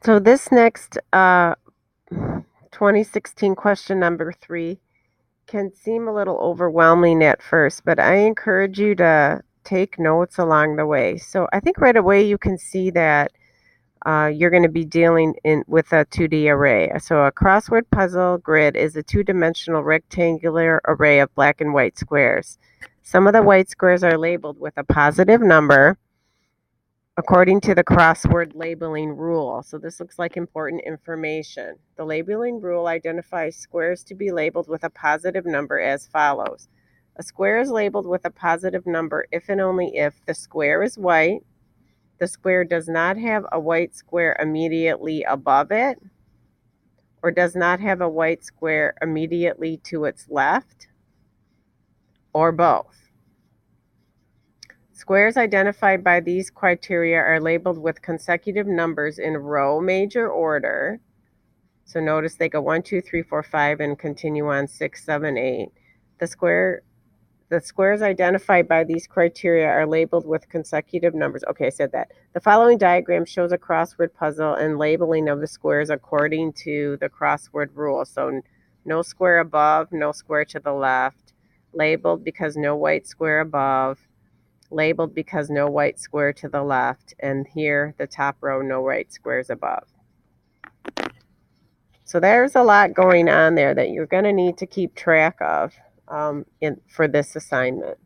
So this next 2016 question number 3 can seem a little overwhelming at first, but I encourage you to take notes along the way. So I think right away you can see that you're going to be dealing with a 2D array. So a crossword puzzle grid is a two-dimensional rectangular array of black and white squares. Some of the white squares are labeled with a positive number according to the crossword labeling rule. So this looks like important information. The labeling rule identifies squares to be labeled with a positive number as follows. A square is labeled with a positive number if and only if the square is white, the square does not have a white square immediately above it, or does not have a white square immediately to its left, or both. Squares identified by these criteria are labeled with consecutive numbers in row major order. So notice they go 1, 2, 3, 4, 5 and continue on 6, 7, 8. The squares identified by these criteria are labeled with consecutive numbers. Okay, I said that. The following diagram shows a crossword puzzle and labeling of the squares according to the crossword rule. So no square above, no square to the left, labeled because no white square above, labeled because no white square to the left, and here the top row, no white squares above. So there's a lot going on there that you're going to need to keep track of for this assignment.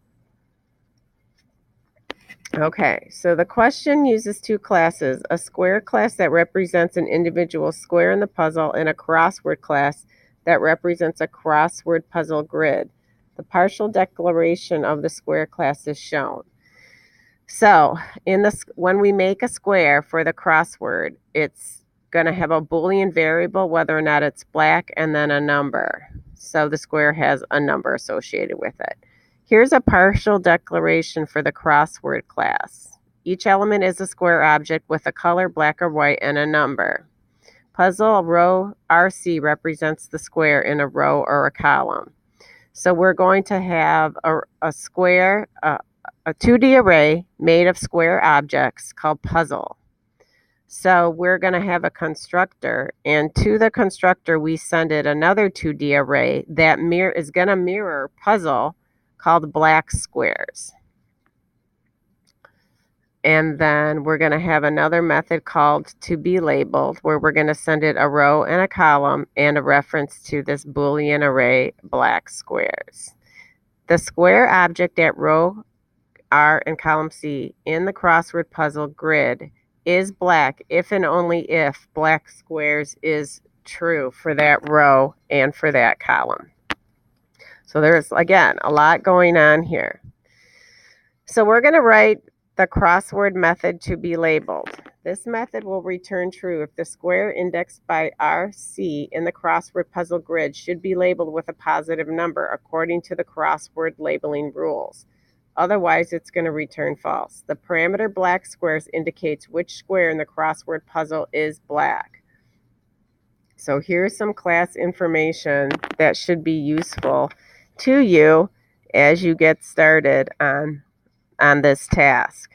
Okay, so the question uses two classes, a square class that represents an individual square in the puzzle and a crossword class that represents a crossword puzzle grid. The partial declaration of the square class is shown. So when we make a square for the crossword, it's going to have a Boolean variable, whether or not it's black, and then a number. So the square has a number associated with it. Here's a partial declaration for the crossword class. Each element is a square object with a color, black or white, and a number. Puzzle row RC represents the square in a row or a column. So we're going to have a square, a 2D array made of square objects called puzzle. So we're going to have a constructor, and to the constructor we send it another 2D array that is going to mirror puzzle called black squares. And then we're going to have another method called to be labeled, where we're going to send it a row and a column and a reference to this Boolean array black squares. The square object at row R and column C in the crossword puzzle grid is black if and only if black squares is true for that row and for that column. So there's, again, a lot going on here. So we're going to write the crossword method to be labeled. This method will return true if the square indexed by RC in the crossword puzzle grid should be labeled with a positive number according to the crossword labeling rules. Otherwise, it's going to return false. The parameter black squares indicates which square in the crossword puzzle is black. So here's some class information that should be useful to you as you get started on this task.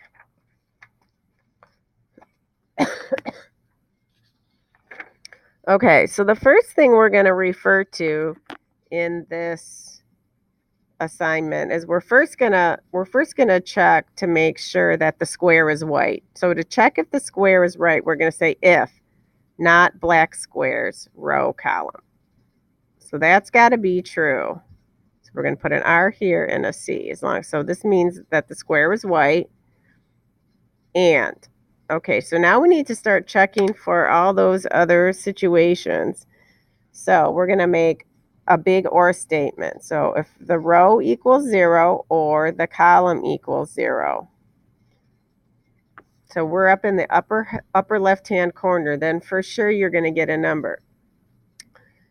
Okay, so the first thing we're going to refer to in this assignment is we're first gonna check to make sure that the square is white. So to check if the square is right, we're going to say if, not black squares, row, column. So that's got to be true. So we're going to put an R here and a C. So this means that the square is white. And okay, so now we need to start checking for all those other situations. So we're going to make a big or statement. So if the row equals 0 or the column equals 0. So we're up in the upper left-hand corner, then for sure you're going to get a number.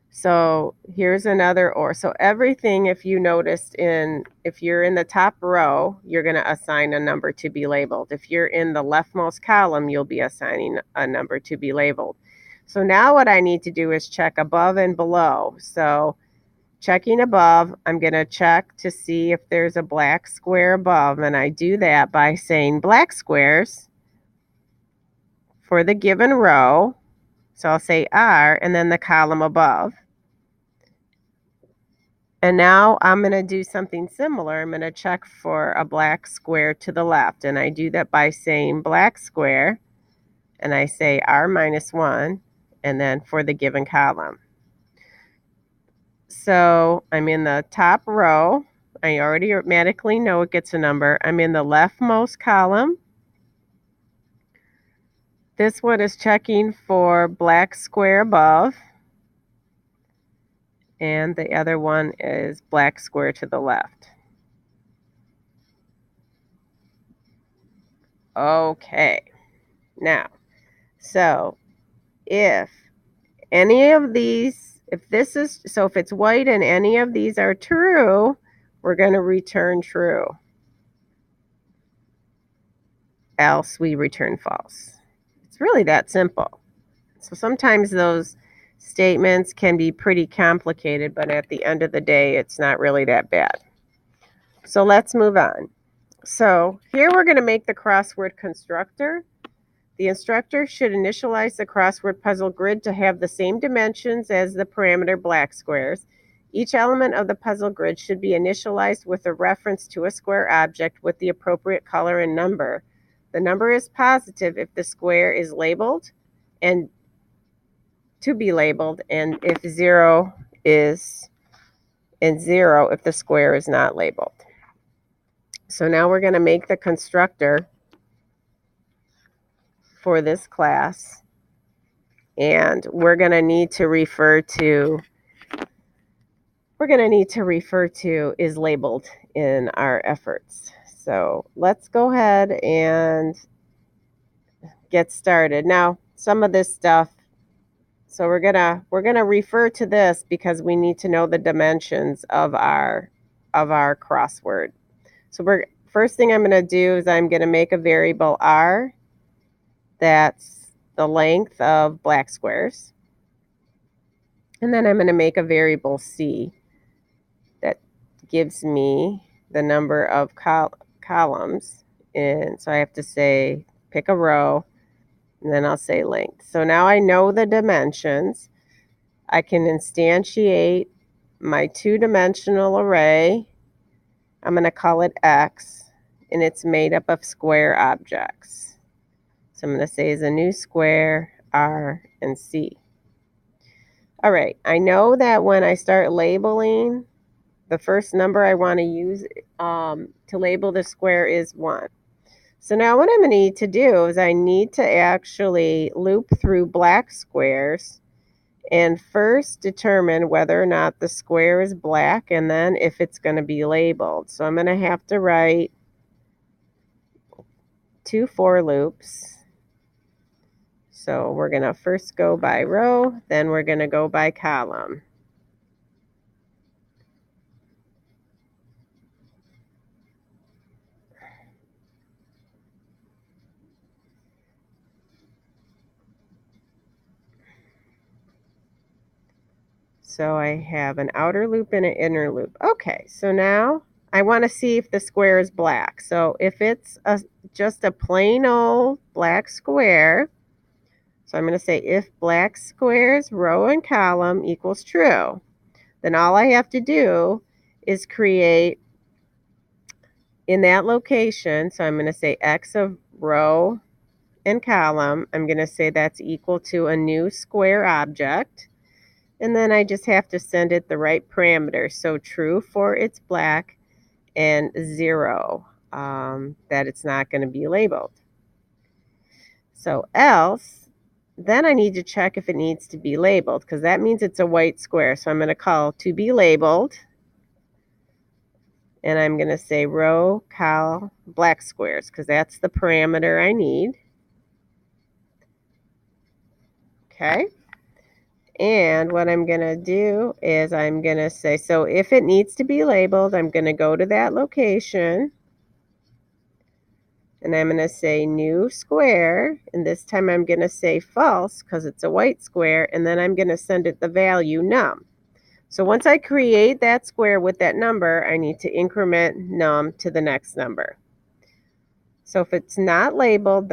So here's another or. So everything, if you noticed, if you're in the top row, you're going to assign a number to be labeled. If you're in the leftmost column, you'll be assigning a number to be labeled. So now what I need to do is check above and below. So checking above, I'm going to check to see if there's a black square above, and I do that by saying black squares for the given row. So I'll say R and then the column above. And now I'm going to do something similar. I'm going to check for a black square to the left. And I do that by saying black square. And I say R minus 1. And then for the given column. So I'm in the top row. I already automatically know it gets a number. I'm in the leftmost column. This one is checking for black square above. And the other one is black square to the left. Okay. Now, so if any of these, if it's white and any of these are true, we're going to return true. Else we return false. It's really that simple. So sometimes those statements can be pretty complicated, but at the end of the day, it's not really that bad. So let's move on. So here we're going to make the crossword constructor. The instructor should initialize the crossword puzzle grid to have the same dimensions as the parameter black squares. Each element of the puzzle grid should be initialized with a reference to a square object with the appropriate color and number. The number is positive if the square is labeled and to be labeled, and if 0 is in 0 if the square is not labeled. So now we're going to make the constructor for this class, and we're going to need to refer to is labeled in our efforts. So let's go ahead and get started. Now, some of this stuff, so we're gonna refer to this because we need to know the dimensions of our crossword. So first thing I'm gonna do is I'm gonna make a variable R. That's the length of black squares. And then I'm gonna make a variable C that gives me the number of columns. And so I have to say pick a row. And then I'll say length. So now I know the dimensions. I can instantiate my two-dimensional array. I'm going to call it X, and it's made up of square objects. So I'm going to say is a new square, R, and C. All right, I know that when I start labeling, the first number I want to use to label the square is 1. So now what I'm going to need to do is I need to actually loop through black squares and first determine whether or not the square is black and then if it's going to be labeled. So I'm going to have to write 2 for loops. So we're going to first go by row, then we're going to go by column. So I have an outer loop and an inner loop. Okay, so now I want to see if the square is black. So if it's just a plain old black square, so I'm going to say if black squares row and column equals true, then all I have to do is create in that location. So I'm going to say X of row and column. I'm going to say that's equal to a new square object. And then I just have to send it the right parameter. So true for it's black and 0 that it's not going to be labeled. So else, then I need to check if it needs to be labeled because that means it's a white square. So I'm going to call to be labeled. And I'm going to say row, col, black squares because that's the parameter I need. Okay. And what I'm going to do is I'm going to say, so if it needs to be labeled, I'm going to go to that location. And I'm going to say new square. And this time I'm going to say false because it's a white square. And then I'm going to send it the value num. So once I create that square with that number, I need to increment num to the next number. So if it's not labeled, then